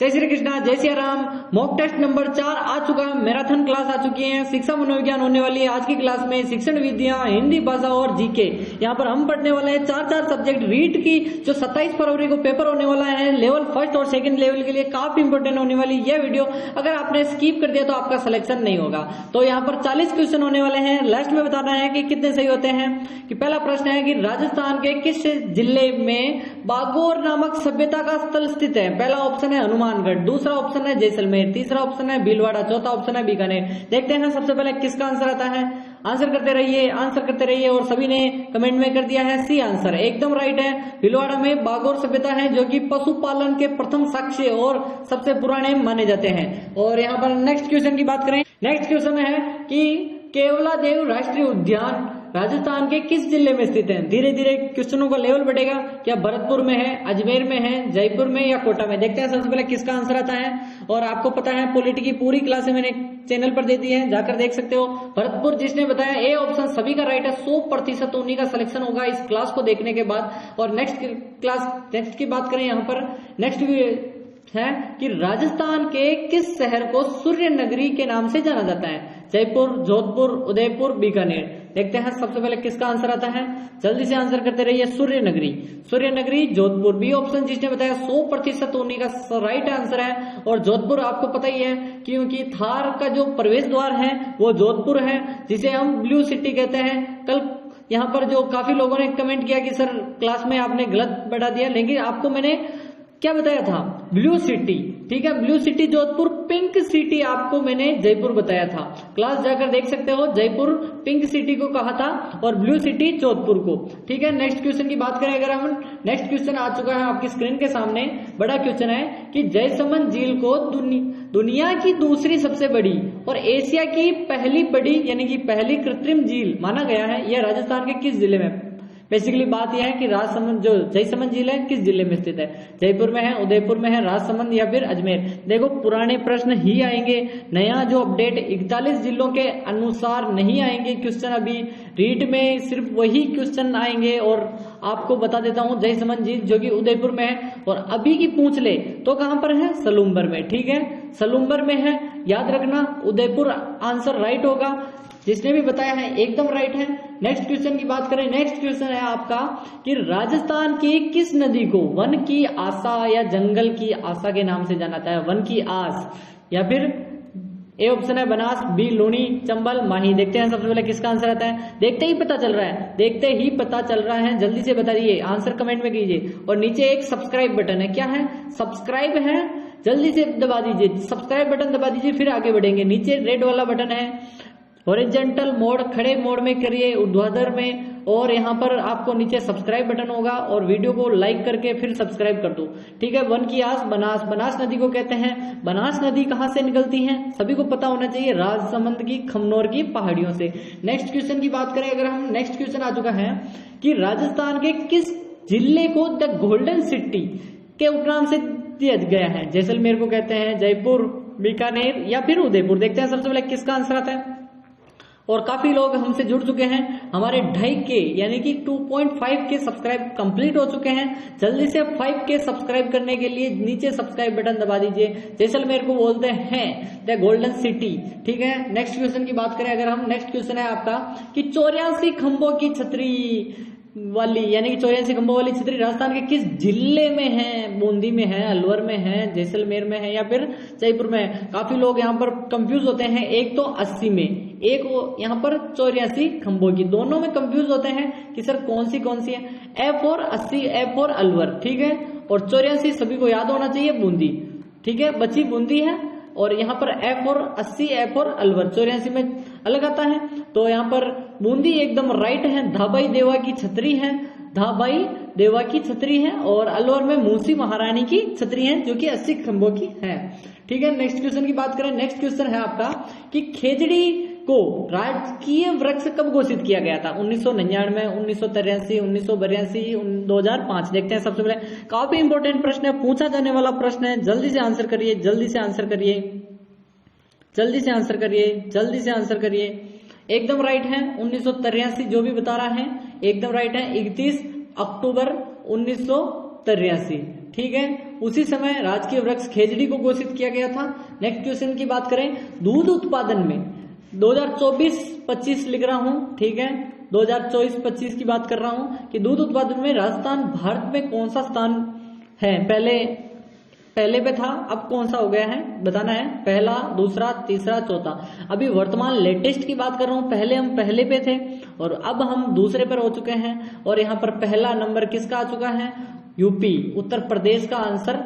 जय श्री कृष्णा, जय Siya Ram. Mock test number 4 आ चुका है, मैराथन क्लास आ चुकी है। शिक्षा मनोविज्ञान होने वाली है आज की क्लास में। शिक्षण विद्या, हिंदी भाषा और जीके, यहाँ पर हम पढ़ने वाले हैं 4 सब्जेक्ट। रीट की जो 27 फरवरी को पेपर होने वाला है, लेवल 1 और 2 लेवल के लिए काफी इंपोर्टेंट होने वाली यह वीडियो। अगर आपने स्किप कर दिया तो आपका सिलेक्शन नहीं होगा। तो यहाँ पर 40 क्वेश्चन होने वाले हैं। लास्ट में बताना है कि कितने सही होते हैं। कि पहला प्रश्न है कि राजस्थान के किस जिले में बागोर नामक सभ्यता का स्थल स्थित है? पहला ऑप्शन है हनुमानगढ़, दूसरा ऑप्शन है जैसलमेर, तीसरा ऑप्शन है भीलवाड़ा, चौथा ऑप्शन है बीकानेर। देखते हैं सबसे पहले किसका आंसर आता है। आंसर करते रहिए और सभी ने कमेंट में कर दिया है सी आंसर, एकदम राइट है। भीलवाड़ा में बागोर सभ्यता है जो कि पशुपालन के प्रथम साक्ष्य और सबसे पुराने माने जाते हैं। और यहाँ पर नेक्स्ट क्वेश्चन की बात करें। नेक्स्ट क्वेश्चन है कि केवलादेव राष्ट्रीय उद्यान राजस्थान के किस जिले में स्थित है? धीरे धीरे क्वेश्चनों का लेवल बढ़ेगा। क्या भरतपुर में है, अजमेर में है, जयपुर में या कोटा में? देखते हैं सबसे पहले किसका आंसर आता है। और आपको पता है पॉलिटी की पूरी क्लासें मैंने चैनल पर दे दी है, जाकर देख सकते हो। भरतपुर जिसने बताया ए ऑप्शन सभी का राइट है, 100% उन्हीं का सिलेक्शन होगा इस क्लास को देखने के बाद। और नेक्स्ट की बात करें, यहाँ पर नेक्स्ट है कि राजस्थान के किस शहर को सूर्य नगरी के नाम से जाना जाता है? जयपुर, जोधपुर, उदयपुर, बीकानेर। देखते हैं सबसे पहले किसका आंसर आता है। जल्दी से आंसर करते रहिए। सूर्य नगरी जोधपुर, बी ऑप्शन जिसने बताया 100% उन्हीं का राइट आंसर है। और जोधपुर आपको पता ही है क्योंकि थार का जो प्रवेश द्वार है वो जोधपुर है, जिसे हम ब्लू सिटी कहते हैं। कल यहाँ पर जो काफी लोगों ने कमेंट किया कि सर क्लास में आपने गलत बढ़ा दिया, लेकिन आपको मैंने क्या बताया था? ब्लू सिटी, ठीक है, blue city Jodhpur. Pink city आपको मैंने जयपुर बताया था। क्लास जाकर देख सकते हो, जयपुर पिंक सिटी को कहा था और ब्लू सिटी जोधपुर को, ठीक है। नेक्स्ट क्वेश्चन की बात करें अगर हम, नेक्स्ट क्वेश्चन आ चुका है आपकी स्क्रीन के सामने। बड़ा क्वेश्चन है कि जयसमंद झील को दुनिया की दूसरी सबसे बड़ी और एशिया की पहली बड़ी यानी कि पहली कृत्रिम झील माना गया है। यह राजस्थान के किस जिले में? बेसिकली बात यह है कि राजसमंद जो जयसमंद झील है किस जिले में स्थित है? जयपुर में है, उदयपुर में है, राजसमंद या फिर अजमेर? देखो पुराने प्रश्न ही आएंगे, नया जो अपडेट 41 जिलों के अनुसार नहीं आएंगे क्वेश्चन। अभी रीट में सिर्फ वही क्वेश्चन आएंगे। और आपको बता देता हूं जयसमंद झील जो कि उदयपुर में है। और अभी की पूछ ले तो कहां पर है? सलूम्बर में, ठीक है, सलूम्बर में है, याद रखना। उदयपुर आंसर राइट होगा, जिसने भी बताया है एकदम राइट है। नेक्स्ट क्वेश्चन की बात करें। नेक्स्ट क्वेश्चन है आपका कि राजस्थान की किस नदी को वन की आशा या जंगल की आशा के नाम से जाना जाता है? वन की आस या फिर ए ऑप्शन है बनास, बी लूनी, चंबल, माही। देखते हैं सबसे पहले किसका आंसर आता है। देखते ही पता चल रहा है, जल्दी से बता दीजिए, आंसर कमेंट में कीजिए। और नीचे एक सब्सक्राइब बटन है, क्या है? सब्सक्राइब है, जल्दी से दबा दीजिए, सब्सक्राइब बटन दबा दीजिए, फिर आगे बढ़ेंगे। नीचे रेड वाला बटन है, हॉरिजॉन्टल मोड खड़े मोड में करिए, ऊर्ध्वाधर में। और यहाँ पर आपको नीचे सब्सक्राइब बटन होगा और वीडियो को लाइक करके फिर सब्सक्राइब कर दो, ठीक है। वन की आस बनास नदी को कहते हैं। बनास नदी कहाँ से निकलती है? सभी को पता होना चाहिए, राजसमंद की खमनोर की पहाड़ियों से। नेक्स्ट क्वेश्चन की बात करें अगर हम, नेक्स्ट क्वेश्चन आ चुका है कि राजस्थान के किस जिले को द गोल्डन सिटी के उपनाम से दिया गया है? जैसलमेर को कहते हैं, जयपुर, बीकानेर या फिर उदयपुर? देखते हैं सबसे पहले किसका आंसर आता है। और काफी लोग हमसे जुड़ चुके हैं, हमारे 2.5K यानी कि 2.5K सब्सक्राइब कंप्लीट हो चुके हैं। जल्दी से 5K सब्सक्राइब करने के लिए नीचे सब्सक्राइब बटन दबा दीजिए। जैसलमेर को बोलते हैं द गोल्डन सिटी, ठीक है। नेक्स्ट क्वेश्चन की बात करें अगर हम, नेक्स्ट क्वेश्चन है आपका कि 84 खंभों की छतरी वाली यानी कि 84 खंभों वाली छतरी राजस्थान के किस जिले में है? बूंदी में है, अलवर में है, जैसलमेर में है या फिर जयपुर में है? काफी लोग यहाँ पर कंफ्यूज होते हैं, एक तो 80 में, एक यहाँ पर 84 खंभों की, दोनों में कंफ्यूज होते हैं कि सर कौन सी है। F और 80, F और अलवर, ठीक है। और 84 सभी को याद होना चाहिए, बूंदी, ठीक है, बची बूंदी है। और यहाँ पर F और 80, F और अलवर 84 में अलग आता है। तो यहाँ पर बूंदी एकदम राइट है, धाबाई देवा की छतरी है, धाबाई देवा की छतरी है। और अलवर में मूसी महारानी की छतरी है जो कि 80 खंभों की है, ठीक है। नेक्स्ट क्वेश्चन की बात करें। नेक्स्ट क्वेश्चन है आपका कि खेजड़ी को राजकीय वृक्ष कब घोषित किया गया था? 1999, 1983, 1982, 2005? देखते हैं सबसे पहले, काफी इंपॉर्टेंट प्रश्न है, पूछा जाने वाला प्रश्न है। जल्दी से आंसर करिए, जल्दी से आंसर करिए, जल्दी से आंसर करिए, जल्दी से आंसर करिए। एकदम राइट है 1983, जो भी बता रहा है एकदम राइट है, 31 अक्टूबर 1983, ठीक है, उसी समय राजकीय वृक्ष खेजड़ी को घोषित किया गया था। नेक्स्ट क्वेश्चन की बात करें, दूध उत्पादन में 2024-25 लिख रहा हूं, ठीक है, 2024-25 की बात कर रहा हूं कि दूध उत्पादन में राजस्थान भारत में कौन सा स्थान है? पहले पे था, अब कौन सा हो गया है बताना है, पहला, दूसरा, तीसरा, चौथा। अभी वर्तमान लेटेस्ट की बात कर रहा हूं, पहले हम पहले पे थे और अब हम दूसरे पर हो चुके हैं और यहाँ पर पहला नंबर किसका आ चुका है? यूपी, उत्तर प्रदेश का आंसर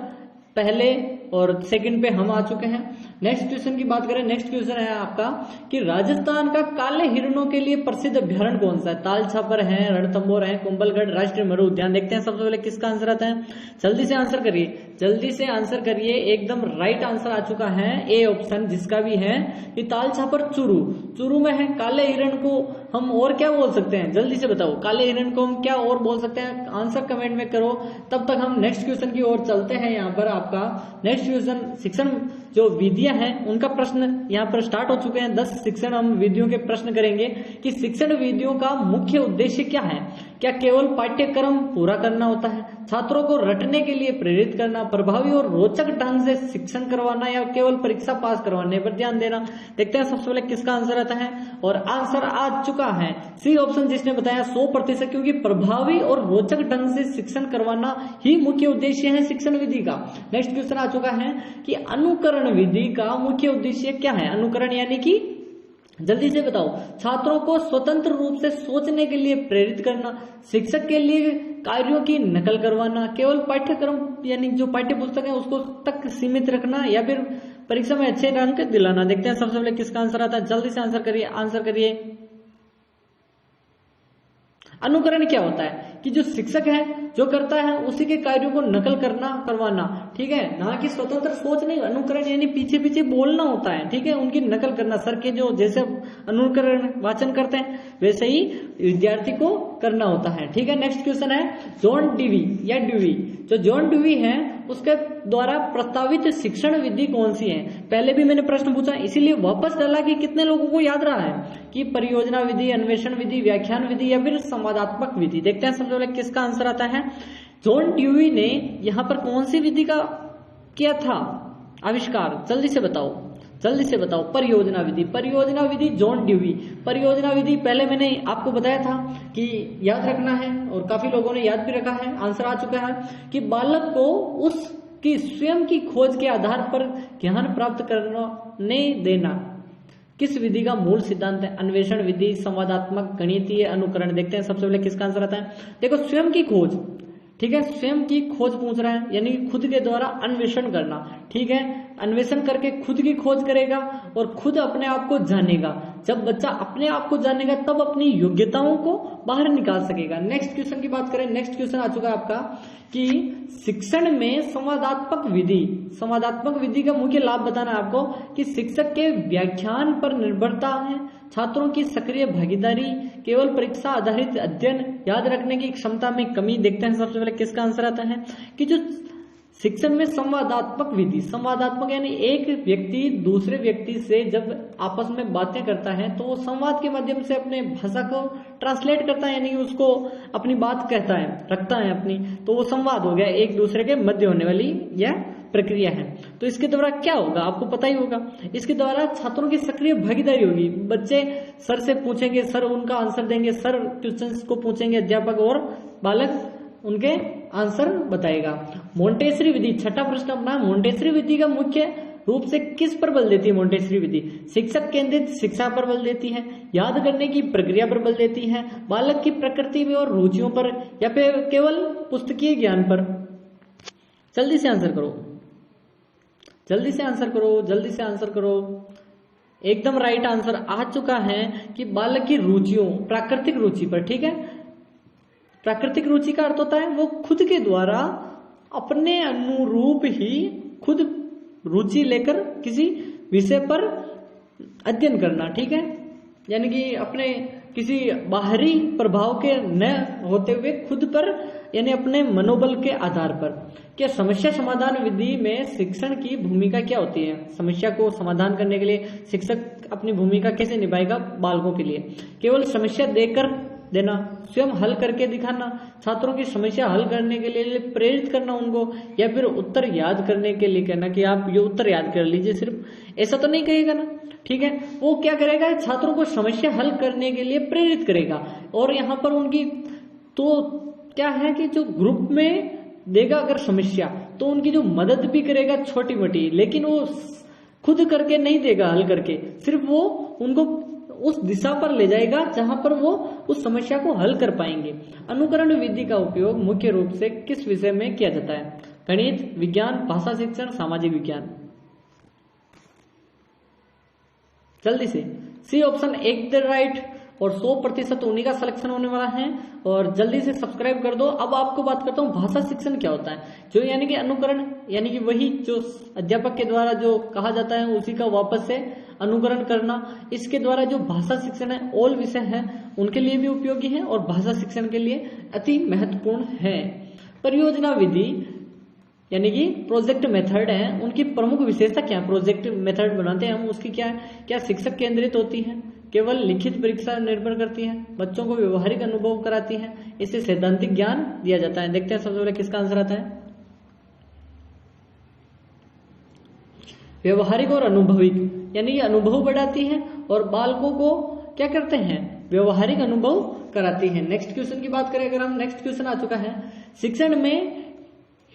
पहले और सेकंड पे हम आ चुके हैं। नेक्स्ट क्वेश्चन की बात करें, नेक्स्ट क्वेश्चन है आपका कि राजस्थान का काले हिरणों के लिए प्रसिद्ध अभ्यारण्य कौन सा है? ताल छापर है, रणथंभौर है, कुंभलगढ़, राष्ट्रीय मरु उद्यान। देखते हैं सबसे पहले किसका आंसर आता है, जल्दी से आंसर करिए, जल्दी से आंसर करिए। एकदम राइट आंसर आ चुका है, ए ऑप्शन जिसका भी है कि ताल छापर चूरू में है। काले हिरण को हम और क्या बोल सकते हैं, जल्दी से बताओ, काले हिरण को हम क्या और बोल सकते हैं? आंसर कमेंट में करो। तब तक हम नेक्स्ट क्वेश्चन की ओर चलते हैं। यहाँ पर आपका नेक्स्ट क्वेश्चन, शिक्षण जो विधियां हैं उनका प्रश्न यहाँ पर स्टार्ट हो चुके हैं। 10 शिक्षण हम विधियों के प्रश्न करेंगे कि शिक्षण विधियों का मुख्य उद्देश्य क्या है? क्या केवल पाठ्यक्रम पूरा करना होता है, छात्रों को रटने के लिए प्रेरित करना, प्रभावी और रोचक ढंग से शिक्षण करवाना, या केवल परीक्षा पास करवाने पर ध्यान देना? देखते हैं सबसे पहले किसका आंसर आता है और आंसर आ चुका है सी ऑप्शन जिसने बताया 100%, क्योंकि प्रभावी और रोचक ढंग से शिक्षण करवाना ही मुख्य उद्देश्य है शिक्षण विधि का। नेक्स्ट क्वेश्चन आ चुका है कि अनुकरण विधि का मुख्य उद्देश्य क्या है? अनुकरण यानी कि जल्दी से बताओ, छात्रों को स्वतंत्र रूप से सोचने के लिए प्रेरित करना, शिक्षक के लिए कार्यों की नकल करवाना, केवल पाठ्यक्रम यानी जो पाठ्य पुस्तक है उसको तक सीमित रखना, या फिर परीक्षा में अच्छे अंक दिलाना। देखते हैं सबसे पहले किसका आंसर आता है, जल्दी से आंसर करिए, आंसर करिए। अनुकरण क्या होता है कि जो शिक्षक है जो करता है उसी के कार्यों को नकल करवाना, ठीक है, ना कि स्वतंत्र सोच नहीं। अनुकरण यानी पीछे पीछे बोलना होता है, ठीक है, उनकी नकल करना। सर के जो जैसे अनुकरण वाचन करते हैं वैसे ही विद्यार्थी को करना होता है, ठीक है। नेक्स्ट क्वेश्चन है जॉन डीवी या ड्यूई। जो जॉन डीवी है उसके द्वारा प्रस्तावित शिक्षण विधि कौन सी है? पहले भी मैंने प्रश्न पूछा इसीलिए वापस डाला कि कितने लोगों को याद रहा है कि परियोजना विधि, अन्वेषण विधि, व्याख्यान विधि या फिर संवादात्मक विधि। देखते हैं सबसे पहले किसका आंसर आता है। जॉन डीवी ने यहाँ पर कौन सी विधि का किया था आविष्कार? जल्दी से बताओ, जल्दी से बताओ। परियोजना विधि, परियोजना विधि जॉन डीवी। परियोजना विधि पहले मैंने आपको बताया था कि याद रखना है और काफी लोगों ने याद भी रखा है। आंसर आ चुका है कि बालक को उसकी स्वयं की खोज के आधार पर ज्ञान प्राप्त करने देना किस विधि का मूल सिद्धांत है? अन्वेषण विधि, संवादात्मक, गणितीय, अनुकरण। देखते हैं सबसे पहले किसका आंसर आता है। देखो स्वयं की खोज, ठीक है, स्वयं की खोज पूछ रहा है यानी खुद के द्वारा अन्वेषण करना, ठीक है, अन्वेषण करके खुद की खोज करेगा और खुद अपने आप को जानेगा। जब बच्चा अपने आप को जानेगा तब अपनी योग्यताओं को बाहर निकाल सकेगा। नेक्स्ट क्वेश्चन की बात करें, नेक्स्ट क्वेश्चन आ चुका है आपका कि शिक्षण में संवादात्मक विधि, संवादात्मक विधि का मुख्य लाभ बताना है आपको कि शिक्षक के व्याख्यान पर निर्भरता है, छात्रों की सक्रिय भागीदारी, केवल परीक्षा आधारित अध्ययन, याद रखने की क्षमता में कमी। देखते हैं सबसे पहले किसका आंसर आता है कि जो शिक्षण में संवादात्मक विधि, संवादात्मक यानी एक व्यक्ति दूसरे व्यक्ति से जब आपस में बातें करता है तो वो संवाद के माध्यम से अपने भाषा को ट्रांसलेट करता है यानी कि उसको अपनी बात कहता है, रखता है अपनी, तो वो संवाद हो गया, एक दूसरे के मध्य होने वाली यह प्रक्रिया है। तो इसके द्वारा क्या होगा आपको पता ही होगा, इसके द्वारा छात्रों की सक्रिय भागीदारी होगी। बच्चे सर से पूछेंगे, सर उनका आंसर देंगे, सर क्वेश्चंस को पूछेंगे अध्यापक और बालक उनके आंसर बताएगा। मोंटेसरी विधि, छठा प्रश्न अपना, मोंटेसरी विधि का मुख्य रूप से किस पर बल देती है? मोंटेसरी विधि शिक्षक केंद्रित शिक्षा पर बल देती है, याद करने की प्रक्रिया पर बल देती है, बालक की प्रकृति में और रुचियों पर, या फिर केवल पुस्तकीय ज्ञान पर? जल्दी से आंसर करो, जल्दी से आंसर करो, जल्दी से आंसर करो। एकदम राइट आंसर आ चुका है कि बालक की रुचियों, प्राकृतिक रुचि पर, ठीक है। प्राकृतिक रुचि का अर्थ होता है वो खुद के द्वारा अपने अनुरूप ही खुद रुचि लेकर किसी विषय पर अध्ययन करना, ठीक है, यानी कि अपने किसी बाहरी प्रभाव के न होते हुए खुद पर यानी अपने मनोबल के आधार पर। क्या समस्या समाधान विधि में शिक्षण की भूमिका क्या होती है? समस्या को समाधान करने के लिए शिक्षक अपनी भूमिका कैसे निभाएगा बालकों के लिए? केवल समस्या देकर देना, स्वयं हल करके दिखाना, छात्रों की समस्या हल करने के लिए प्रेरित करना उनको, या फिर उत्तर याद करने के लिए कहना कि आप ये उत्तर याद कर लीजिए, सिर्फ ऐसा तो नहीं कहेगा ना, ठीक है। वो क्या करेगा, छात्रों को समस्या हल करने के लिए प्रेरित करेगा। और यहाँ पर उनकी तो क्या है कि जो ग्रुप में देगा अगर समस्या, तो उनकी जो मदद भी करेगा छोटी मोटी, लेकिन वो खुद करके नहीं देगा हल करके, सिर्फ वो उनको उस दिशा पर ले जाएगा जहां पर वो उस समस्या को हल कर पाएंगे। अनुकरण विधि का उपयोग मुख्य रूप से किस विषय में किया जाता है? गणित, विज्ञान, भाषा शिक्षण, सामाजिक विज्ञान। जल्दी से सी ऑप्शन एक द राइट, और 100% उन्हीं का सिलेक्शन होने वाला है। और जल्दी से सब्सक्राइब कर दो। अब आपको बात करता हूँ भाषा शिक्षण क्या होता है। जो यानी कि अनुकरण, यानी कि वही जो अध्यापक के द्वारा जो कहा जाता है उसी का वापस से अनुकरण करना। इसके द्वारा जो भाषा शिक्षण है, ऑल विषय है उनके लिए भी उपयोगी है और भाषा शिक्षण के लिए अति महत्वपूर्ण है। परियोजना विधि यानी कि प्रोजेक्ट मेथड है, उनकी प्रमुख विशेषता क्या है? प्रोजेक्ट मेथड बनाते हैं हम, उसकी क्या है? क्या शिक्षक केंद्रित होती है, केवल लिखित परीक्षा निर्भर करती है, बच्चों को व्यवहारिक अनुभव कराती है, इससे सैद्धांतिक ज्ञान दिया जाता है। देखते हैं सबसे पहले किसका आंसर आता है। व्यवहारिक और अनुभविक, यानी कि अनुभव बढ़ाती है और बालकों को क्या करते हैं? व्यवहारिक अनुभव कराती है। नेक्स्ट क्वेश्चन की बात करें अगर हम, नेक्स्ट क्वेश्चन आ चुका है, शिक्षण में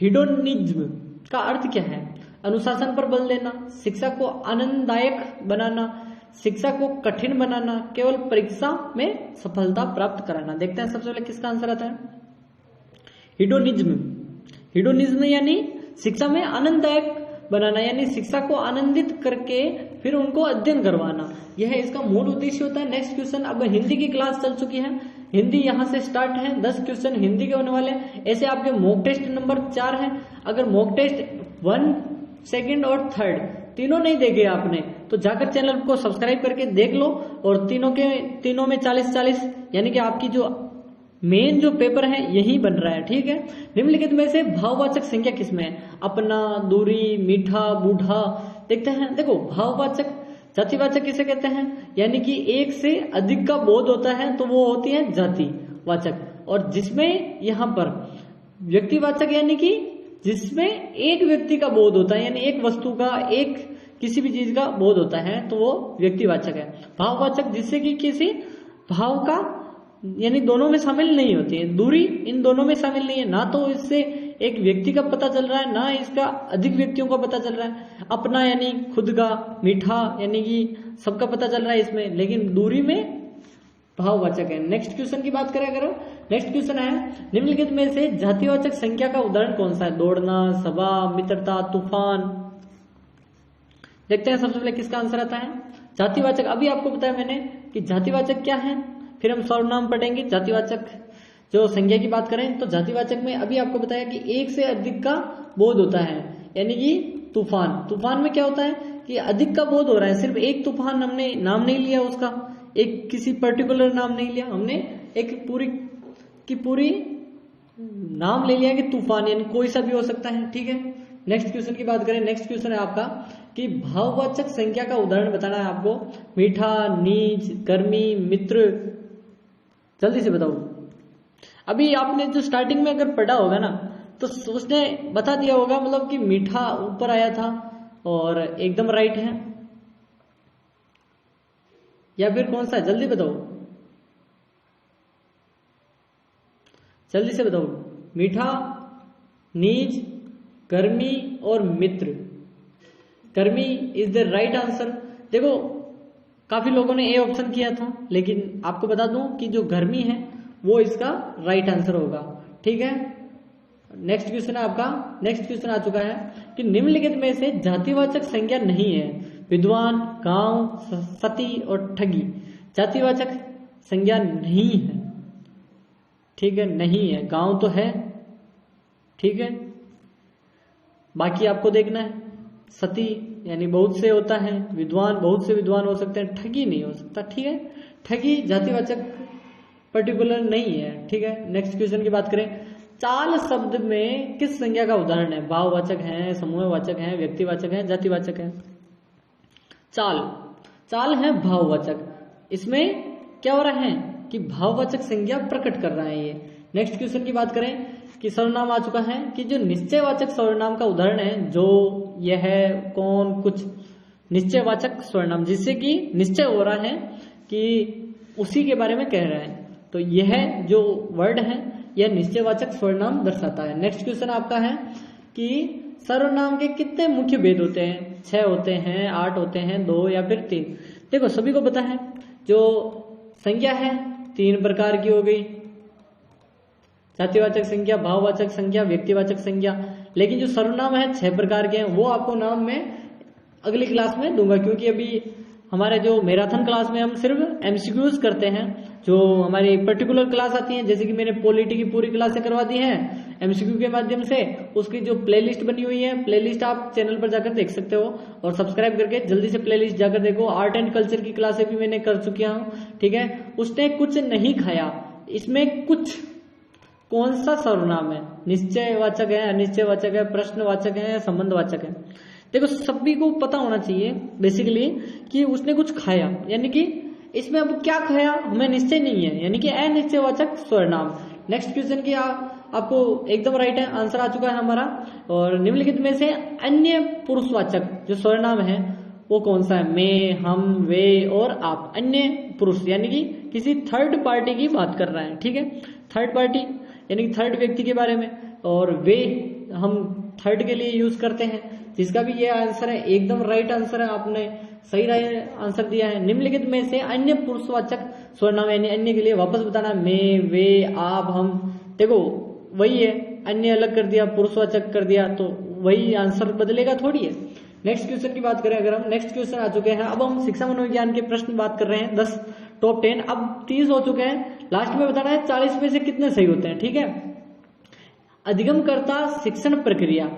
हिडोनिज्म का अर्थ क्या है? अनुशासन पर बल देना, शिक्षा को आनंददायक बनाना, शिक्षा को कठिन बनाना, केवल परीक्षा में सफलता प्राप्त कराना। देखते हैं सबसे पहले किसका आंसर आता है। हिडोनिज्म, हिडोनिज्म यानी शिक्षा में आनंददायक बनाना, यानी शिक्षा को आनंदित करके फिर उनको अध्ययन करवाना, यह इसका मूल उद्देश्य होता है। नेक्स्ट क्वेश्चन, अब हिंदी की क्लास चल चुकी है, हिंदी यहां से स्टार्ट है, 10 क्वेश्चन हिंदी के होने वाले। ऐसे आपके मॉक टेस्ट नंबर 4 है। अगर मॉक टेस्ट 1, 2 और 3 तीनों नहीं देखे आपने तो जाकर चैनल को सब्सक्राइब करके देख लो। और तीनों में 40-40, यानी कि आपकी जो मेन जो पेपर है यही बन रहा है, ठीक है। निम्नलिखित में से भाववाचक संख्या किसमें है? अपना, दूरी, मीठा, बूढ़ा। देखते हैं, देखो भाववाचक, जातिवाचक किसे कहते हैं? यानी कि एक से अधिक का बोध होता है तो वो होती है जातिवाचक। और जिसमें यहाँ पर व्यक्तिवाचक, यानी कि जिसमें एक व्यक्ति का बोध होता है, यानी एक वस्तु का, एक किसी भी चीज का बोध होता है तो वो व्यक्तिवाचक है। भाववाचक जिससे कि किसी भाव का, यानी दोनों में शामिल नहीं होती है। दूरी इन दोनों में शामिल नहीं है, ना तो इससे एक व्यक्ति का पता चल रहा है ना इसका अधिक व्यक्तियों का पता चल रहा है। अपना यानी खुद का, मीठा यानी कि सबका पता चल रहा है इसमें, लेकिन दूरी में भाववाचक है। नेक्स्ट क्वेश्चन की बात करें अगर, नेक्स्ट क्वेश्चन है, निम्नलिखित में से जातिवाचक संख्या का उदाहरण कौन सा है? दौड़ना, सभा, मित्रता, तूफान। देखते हैं सबसे पहले किसका आंसर आता है। जातिवाचक, अभी आपको बताया मैंने कि जातिवाचक क्या है, फिर हम सर्वनाम पढ़ेंगे। जातिवाचक जो संज्ञा की बात करें तो जातिवाचक में अभी आपको बताया कि एक से अधिक का बोध होता है, यानी कि तूफान। तूफान में क्या होता है कि अधिक का बोध हो रहा है, सिर्फ एक तूफान, हमने नाम नहीं लिया उसका, एक किसी पर्टिकुलर नाम नहीं लिया, हमने एक पूरी की पूरी नाम ले लिया कि तूफान, यानी कोई सा भी हो सकता है, ठीक है। नेक्स्ट क्वेश्चन की बात करें, नेक्स्ट क्वेश्चन है आपका कि भाववाचक संख्या का उदाहरण बताना है आपको। मीठा, नीच, गर्मी, मित्र। जल्दी से बताओ। अभी आपने जो स्टार्टिंग में अगर पढ़ा होगा ना तो उसने बता दिया होगा, मतलब कि मीठा ऊपर आया था और एकदम राइट है, या फिर कौन सा है? जल्दी बताओ, जल्दी से बताओ। मीठा, नीच, गर्मी और मित्र। गर्मी इज द राइट आंसर। देखो काफी लोगों ने ए ऑप्शन किया था, लेकिन आपको बता दूं कि जो गर्मी है वो इसका राइट आंसर होगा, ठीक है। नेक्स्ट क्वेश्चन है आपका, नेक्स्ट क्वेश्चन आ चुका है कि निम्नलिखित में से जातिवाचक संज्ञा नहीं है। विद्वान, गांव, सती और ठगी। जातिवाचक संज्ञा नहीं है, ठीक है, नहीं है। गांव तो है, ठीक है, बाकी आपको देखना है। सती यानी बहुत से होता है, विद्वान बहुत से विद्वान हो सकते हैं, ठगी नहीं हो सकता, ठीक है। ठगी जातिवाचक पर्टिकुलर नहीं है, ठीक है। नेक्स्ट क्वेश्चन की बात करें, चाल शब्द में किस संज्ञा का उदाहरण है? भाववाचक है, समूहवाचक है, व्यक्तिवाचक है, जातिवाचक है। चाल, चाल है भाववाचक। इसमें क्या हो रहा है? कि भाववाचक संज्ञा प्रकट कर रहा है ये। नेक्स्ट क्वेश्चन की बात करें कि सर्वनाम आ चुका है कि जो निश्चयवाचक सर्वनाम का उदाहरण है, जो यह, कौन, कुछ, निश्चयवाचक सर्वनाम जिससे कि निश्चय हो रहा है कि उसी के बारे में कह रहा है, तो यह जो वर्ड है यह निश्चयवाचक सर्वनाम दर्शाता है। नेक्स्ट क्वेश्चन आपका है कि सर्वनाम के कितने मुख्य भेद होते हैं? 6 होते हैं, 8 होते हैं, 2 या फिर 3? देखो सभी को पता है जो संज्ञा है 3 प्रकार की हो गई, जातिवाचक संज्ञा, भाववाचक संज्ञा, व्यक्तिवाचक संज्ञा। लेकिन जो सर्वनाम है 6 प्रकार के हैं, वो आपको नाम में अगली क्लास में दूंगा, क्योंकि अभी हमारे जो मैराथन क्लास में हम सिर्फ एमसीक्यूज करते हैं। जो हमारी पर्टिकुलर क्लास आती है, जैसे कि मैंने पॉलिटी की पूरी क्लासें करवा दी हैं एमसीक्यू के माध्यम से, उसकी जो प्लेलिस्ट बनी हुई है, प्लेलिस्ट आप चैनल पर जाकर देख सकते हो और सब्सक्राइब करके जल्दी से प्लेलिस्ट जाकर देखो। आर्ट एंड कल्चर की क्लासें भी मैंने कर चुकी हूँ, ठीक है। उसने कुछ नहीं खाया, इसमें कुछ कौन सा सर्वनाम है? निश्चयवाचक है, अनिश्चयवाचक है, प्रश्नवाचक है, संबंधवाचक है? देखो सभी को पता होना चाहिए बेसिकली कि उसने कुछ खाया, यानी कि इसमें अब क्या खाया हमें निश्चय नहीं है, यानी कि अनिश्चयवाचक सर्वनाम। नेक्स्ट क्वेश्चन की आपको एकदम राइट है, आंसर आ चुका है हमारा। और निम्नलिखित में से अन्य पुरुषवाचक जो सर्वनाम है वो कौन सा है? मैं, हम, वे और आप। अन्य पुरुष यानी कि किसी थर्ड पार्टी की बात कर रहा है, ठीक है। थर्ड पार्टी यानी कि थर्ड व्यक्ति के बारे में, और वे हम थर्ड के लिए यूज करते हैं, जिसका भी ये आंसर है एकदम राइट आंसर है, आपने सही आंसर दिया है। निम्नलिखित में से अन्य पुरुषवाचक सर्वनाम यानी अन्य के लिए वापस बताना, मैं, वे, आप, हम। देखो वही है, अन्य अलग कर दिया, पुरुषवाचक कर दिया, तो वही आंसर बदलेगा थोड़ी है। नेक्स्ट क्वेश्चन की बात करें अगर हम, नेक्स्ट क्वेश्चन आ चुके हैं। अब हम शिक्षा मनोविज्ञान के प्रश्न बात कर रहे हैं, 10 टॉप 10, अब 30 हो चुके हैं। लास्ट में बताना है 40 में से कितने सही होते हैं, ठीक है। अधिगमकर्ता शिक्षण प्रक्रिया,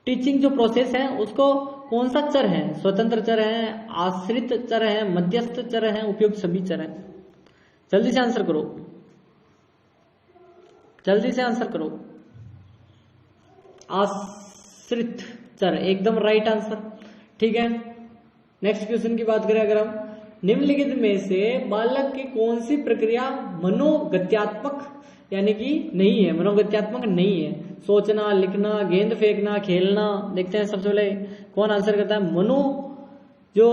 टीचिंग जो प्रोसेस है उसको कौन सा चर है? स्वतंत्र चर है, आश्रित चर है, मध्यस्थ चर है, उपयुक्त सभी चर है? जल्दी से आंसर करो, जल्दी से आंसर करो। आश्रित चर, एकदम राइट आंसर, ठीक है। नेक्स्ट क्वेश्चन की बात करें अगर हम, निम्नलिखित में से बालक की कौन सी प्रक्रिया मनोगत्यात्मक यानी कि नहीं है, मनोगत्यात्मक नहीं है? सोचना, लिखना, गेंद फेंकना, खेलना। देखते हैं सबसे पहले कौन आंसर करता है। मनो जो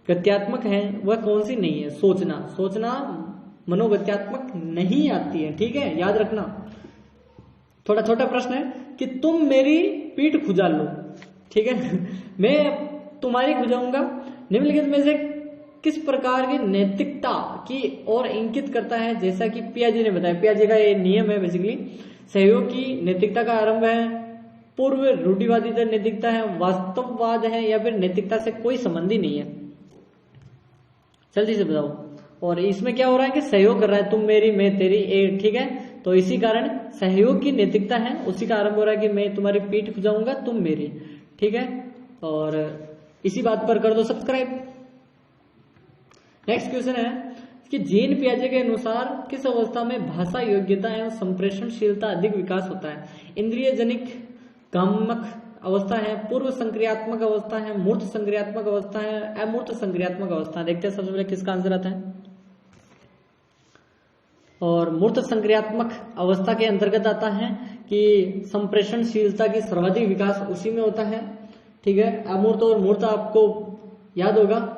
गत्यात्मक है वह कौन सी नहीं है? सोचना। सोचना मनोगत्यात्मक नहीं आती है, ठीक है, याद रखना। थोड़ा छोटा प्रश्न है कि तुम मेरी पीठ खुजा लो, ठीक है, मैं तुम्हारी खुजाऊंगा। निम्नलिखित में से किस प्रकार की नैतिकता की ओर इंगित करता है? जैसा कि पियाजे ने बताया, पियाजे का ये नियम है बेसिकली, सहयोग की नैतिकता का आरंभ है, पूर्व रूढ़िवादी नैतिकता है, वास्तववाद है, या फिर नैतिकता से कोई संबंध ही नहीं है? जल्दी से बताओ। और इसमें क्या हो रहा है कि सहयोग कर रहा है, तुम मेरी मैं तेरी, ठीक है, तो इसी कारण सहयोग की नैतिकता है, उसी का आरंभ हो रहा है कि मैं तुम्हारी पीठ खुजाऊंगा तुम मेरी, ठीक है। और इसी बात पर कर दो सब्सक्राइब। नेक्स्ट क्वेश्चन है कि जीन पियाजे के अनुसार किस अवस्था में भाषा योग्यता एवं संप्रेषणशीलता अधिक विकास होता है? इंद्रिय जनिक कामक अवस्था है, पूर्व संक्रियात्मक अवस्था है, मूर्त संक्रियात्मक अवस्था है, अमूर्त संक्रियात्मक अवस्था। देखते हैं सबसे पहले किसका आंसर आता है। और मूर्त संक्रियात्मक अवस्था के अंतर्गत आता है कि संप्रेषणशीलता की सर्वाधिक विकास उसी में होता है, ठीक है। अमूर्त और मूर्त आपको याद होगा।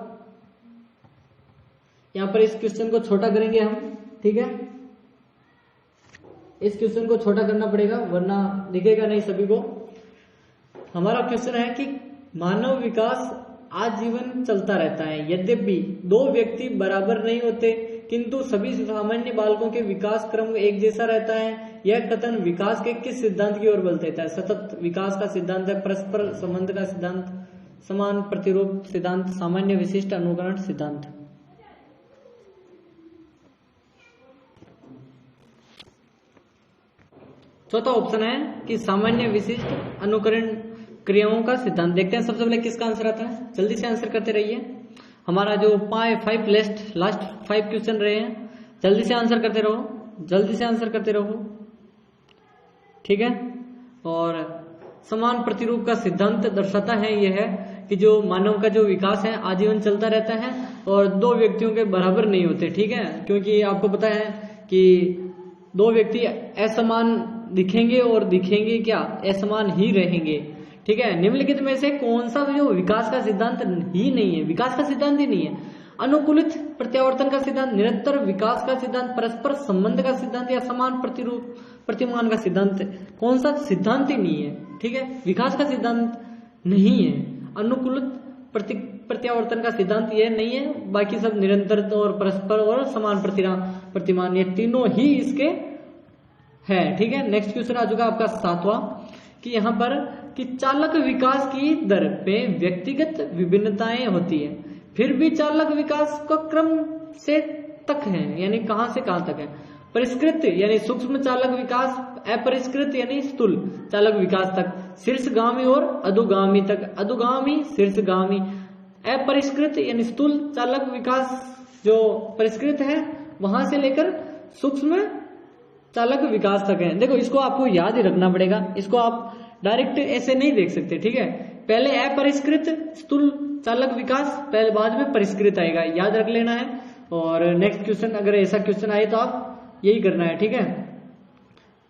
यहाँ पर इस क्वेश्चन को छोटा करेंगे हम, ठीक है, इस क्वेश्चन को छोटा करना पड़ेगा वरना दिखेगा नहीं सभी को। हमारा क्वेश्चन है कि मानव विकास आजीवन चलता रहता है, यद्यपि 2 व्यक्ति बराबर नहीं होते, किंतु सभी सामान्य बालकों के विकास क्रम एक जैसा रहता है। यह कथन विकास के किस सिद्धांत की ओर बल देता है? सतत विकास का सिद्धांत है, परस्पर संबंध का सिद्धांत, समान प्रतिरूप सिद्धांत, सामान्य विशिष्ट अनुकरण सिद्धांत। चौथा ऑप्शन है कि सामान्य विशिष्ट अनुकरण क्रियाओं का सिद्धांत। देखते हैं सबसे पहले किसका आंसर आता है, जल्दी से आंसर करते रहिए। हमारा जो 5 लास्ट 5 क्वेश्चन रहे हैं, जल्दी से आंसर करते रहो, जल्दी से आंसर करते रहो, ठीक है। और समान प्रतिरूप का सिद्धांत दर्शाता है यह है कि जो मानव का जो विकास है आजीवन चलता रहता है और दो व्यक्तियों के बराबर नहीं होते, ठीक है, क्योंकि आपको पता है कि दो व्यक्ति असमान दिखेंगे और दिखेंगे क्या, असमान ही रहेंगे, ठीक है। निम्नलिखित में से कौन सा जो विकास का सिद्धांत ही नहीं है, विकास का सिद्धांत ही नहीं है? अनुकूलित प्रत्यावर्तन का सिद्धांत, निरंतर विकास का सिद्धांत, परस्पर संबंध का सिद्धांत या समान प्रतिरूप प्रतिमान का सिद्धांत? कौन सा सिद्धांत ही नहीं है, ठीक है, विकास का सिद्धांत नहीं है। अनुकूलित प्रत्यावर्तन का सिद्धांत ये नहीं है, बाकी सब निरंतर और परस्पर और समान प्रतिमान ये तीनों ही इसके है, ठीक है। नेक्स्ट क्वेश्चन आ चुका आपका 7वां कि यहाँ पर कि चालक विकास की दर पे व्यक्तिगत विभिन्नताएं होती है, फिर भी चालक विकास का क्रम से तक है, यानी कहां से कहां तक है? परिष्कृत यानी सूक्ष्म चालक विकास, अपरिष्कृत यानी स्थूल चालक विकास तक, शीर्षगामी और अधोगामी तक, अधोगामी शीर्षगामी, अपरिष्कृत यानी स्थूल चालक विकास जो परिष्कृत है वहां से लेकर सूक्ष्म चालक विकास तक है। देखो इसको आपको याद ही रखना पड़ेगा, इसको आप डायरेक्ट ऐसे नहीं देख सकते, ठीक है। पहले अपरिष्कृत स्थूल चालक विकास, पहले बाद में परिष्कृत आएगा, याद रख लेना है। और नेक्स्ट क्वेश्चन अगर ऐसा क्वेश्चन आए तो आप यही करना है, ठीक है।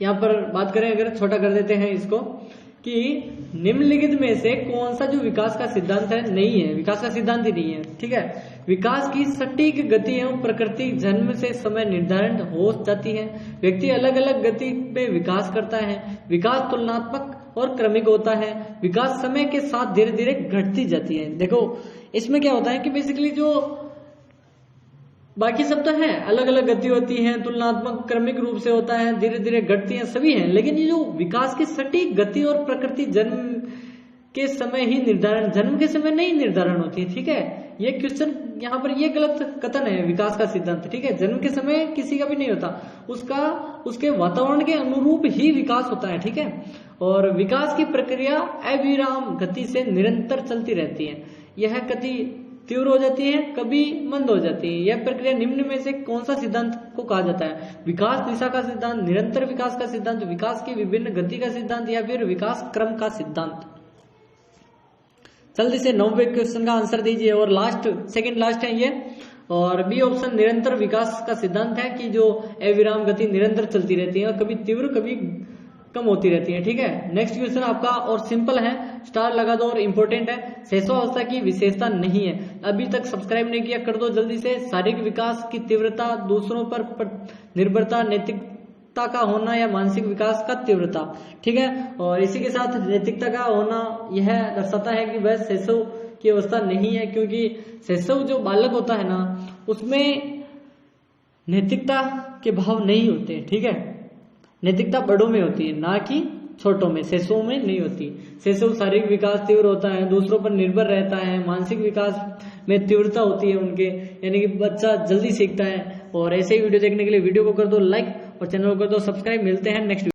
यहाँ पर बात करें, अगर छोटा कर देते हैं इसको कि निम्नलिखित में से कौन सा जो विकास का सिद्धांत है नहीं है, विकास का सिद्धांत ही नहीं है, ठीक है। विकास की सटीक गति एवं प्रकृति जन्म से समय निर्धारण हो जाती है, व्यक्ति अलग अलग गति पे विकास करता है, विकास तुलनात्मक और क्रमिक होता है, विकास समय के साथ धीरे धीरे घटती जाती है। देखो इसमें क्या होता है कि बेसिकली जो बाकी सब तो है, अलग अलग गति होती है, तुलनात्मक क्रमिक रूप से होता है, धीरे धीरे घटती है, सभी हैं, लेकिन ये जो विकास की सटीक गति और प्रकृति जन्म के समय ही निर्धारण, जन्म के समय नहीं निर्धारण होती है, ठीक है। ये क्वेश्चन यहाँ पर ये गलत कथन है विकास का सिद्धांत, ठीक है। जन्म के समय किसी का भी नहीं होता, उसके वातावरण के अनुरूप ही विकास होता है, ठीक है। और विकास की प्रक्रिया अविराम गति से निरंतर चलती रहती है, यह गति तीव्र हो जाती है, कभी मंद हो जाती है। यह प्रक्रिया निम्न में से कौन सा सिद्धांत को कहा जाता है? विकास दिशा का सिद्धांत, निरंतर विकास का सिद्धांत, विकास की विभिन्न गति का सिद्धांत या फिर विकास क्रम का सिद्धांत? जल्दी से 9वें क्वेश्चन का आंसर दीजिए। और लास्ट, सेकंड लास्ट है ये, और बी ऑप्शन निरंतर विकास का सिद्धांत है कि जो अविराम गति निरंतर चलती रहती है और कभी तीव्र कभी कम होती रहती है, ठीक है। नेक्स्ट क्वेश्चन आपका और सिंपल है, स्टार लगा दो और इम्पोर्टेंट है, शेषावस्था की विशेषता नहीं है। अभी तक सब्सक्राइब नहीं किया कर दो जल्दी से। शारीरिक विकास की तीव्रता, दूसरों पर निर्भरता, नैतिकता का होना या मानसिक विकास का तीव्रता, ठीक है। और इसी के साथ नैतिकता का होना यह दर्शाता है कि वह शैशव की अवस्था नहीं है, क्योंकि शैशव जो बालक होता है ना उसमें नैतिकता के भाव नहीं होते, ठीक है। नैतिकता बड़ों में होती है, ना कि छोटों में, शैशवों में नहीं होती। शैशव शारीरिक विकास तीव्र होता है, दूसरों पर निर्भर रहता है, मानसिक विकास में तीव्रता होती है उनके, यानी कि बच्चा जल्दी सीखता है। और ऐसे ही वीडियो देखने के लिए वीडियो को कर दो लाइक और चैनल को कर दो सब्सक्राइब। मिलते हैं नेक्स्ट